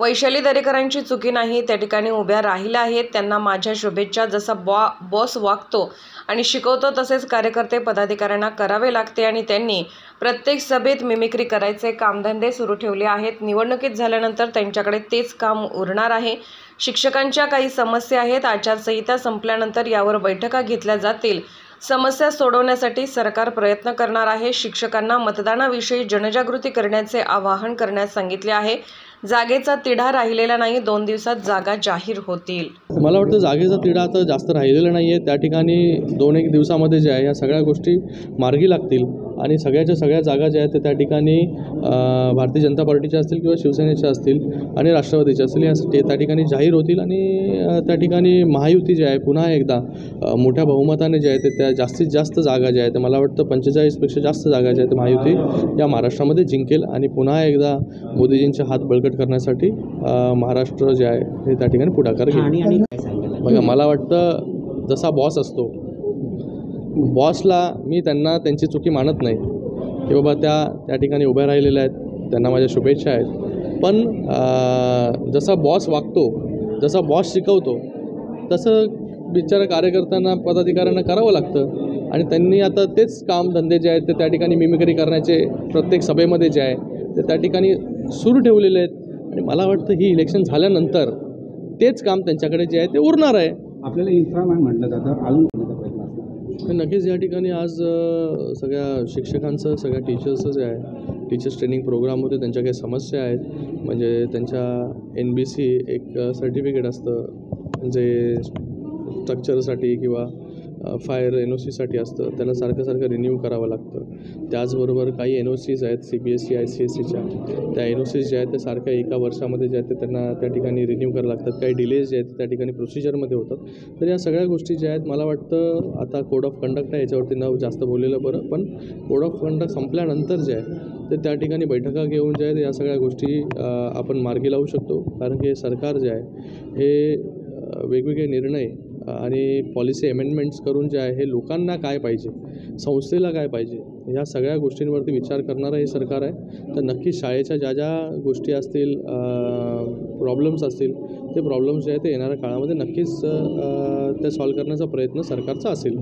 वैशाली दरेकरांची चुकी नाही, त्या ठिकाणी उभ्या राहिल्या आहेत. त्यांना माझ्या शुभेच्छा. जसा बॉस वागतो आणि शिकवतो तसेच कार्यकर्ते पदाधिकाऱ्यांना करावे लागते आणि त्यांनी प्रत्येक सभेत मिमिक्री करायचे कामधंदे सुरू ठेवले आहेत. निवडणुकीत झाल्यानंतर त्यांच्याकडे तेच काम उरणार आहे. शिक्षकांच्या काही समस्या आहेत. आचारसंहिता संपल्यानंतर यावर बैठका घेतल्या जातील. समस्या सोडवण्यासाठी सरकार प्रयत्न करणार आहे. शिक्षकांना मतदानाविषयी जनजागृती करण्याचे आवाहन करण्यास सांगितले आहे. जागेचा तिढा राहिलेला नाही. 2 दिवसात जागा जाहीर होतील. मला वाटतं जागेचा तिढा आता जास्त राहिलेला नाही आहे. त्या ठिकाणी 2-1 दिवसामध्ये जे आहे या सगळ्या गोष्टी मार्गी लागतील आणि सगळ्याच्या सगळ्या जागा ज्या आहेत त्या ठिकाणी भारतीय जनता पार्टीच्या असतील किंवा शिवसेनेच्या असतील आणि राष्ट्रवादीच्या असतील या त्या ठिकाणी जाहीर होतील आणि त्या ठिकाणी महायुती जी आहे पुन्हा एकदा मोठ्या बहुमताने जे आहे ते त्या जास्तीत जास्त जागा ज्या आहेत मला वाटतं 45पेक्षा जास्त जागा ज्या आहेत महायुती या महाराष्ट्रामध्ये जिंकेल आणि पुन्हा एकदा मोदीजींचे हात बळकट करण्यासाठी महाराष्ट्र जे आहे हे त्या ठिकाणी पुढाकार घेईल. बघा, मला वाटतं जसा बॉस असतो, बॉसला मी त्यांची चुकी मानत नाही की बाबा त्या ठिकाणी उभ्या राहिलेल्या आहेत, त्यांना माझ्या शुभेच्छा आहेत. पण जसा बॉस वागतो, जसा बॉस शिकवतो तसं बिचारा कार्यकर्त्यांना पदाधिकाऱ्यांना करावं लागतं आणि त्यांनी आता तेच कामधंदे जे आहेत ते त्या ठिकाणी मिमिक्री करण्याचे प्रत्येक सभेमध्ये जे आहे ते त्या ठिकाणी सुरू ठेवलेले आहेत आणि मला वाटतं ही इलेक्शन झाल्यानंतर तेच काम त्यांच्याकडे जे आहे ते उरणार आहे. आपल्याला इन्फ्रामॅन म्हटलं जातं, अजून प्रयत्न तर नक्कीच या ठिकाणी आज सगळ्या शिक्षकांचं, सगळ्या टीचर्सचं जे आहे टीचर्स ट्रेनिंग प्रोग्राम होते, त्यांच्या काही समस्या आहेत. म्हणजे त्यांच्या NBC एक सर्टिफिकेट असतं जे स्ट्रक्चरसाठी किंवा फायर NOCसाठी असतं, त्याला सारखं रिन्यू करावं लागतं. त्याचबरोबर काही NOCs आहेत CBSE ICSEच्या, त्या NOCs ज्या आहेत त्या सारख्या एका वर्षामध्ये जे आहेत ते त्यांना त्या ठिकाणी रिन्यू करावं लागतात. काही डिलेज जे आहेत त्या ठिकाणी प्रोसिजरमध्ये होतात. तर या सगळ्या गोष्टी ज्या आहेत मला वाटतं आता कोड ऑफ कंडक्ट आहे, याच्यावरती न जास्त बोललेलं बरं. पण कोड ऑफ कंडक्ट संपल्यानंतर जे आहे ते त्या ठिकाणी बैठका घेऊन जे आहेत या सगळ्या गोष्टी आपण मार्गी लावू शकतो. कारण की सरकार जे आहे हे वेगवेगळे निर्णय आणि पॉलिसी अमेंडमेंट्स करून जे आहे हे लोकांना काय पाहिजे, संस्थेला काय पाहिजे, ह्या सगळ्या गोष्टींवरती विचार करणारं हे सरकार आहे. तर नक्कीच शाळेच्या ज्या गोष्टी असतील, प्रॉब्लेम्स असतील, ते प्रॉब्लेम्स जे आहेत ते येणाऱ्या काळामध्ये नक्कीच ते सॉल्व्ह करण्याचा प्रयत्न सरकारचा असेल.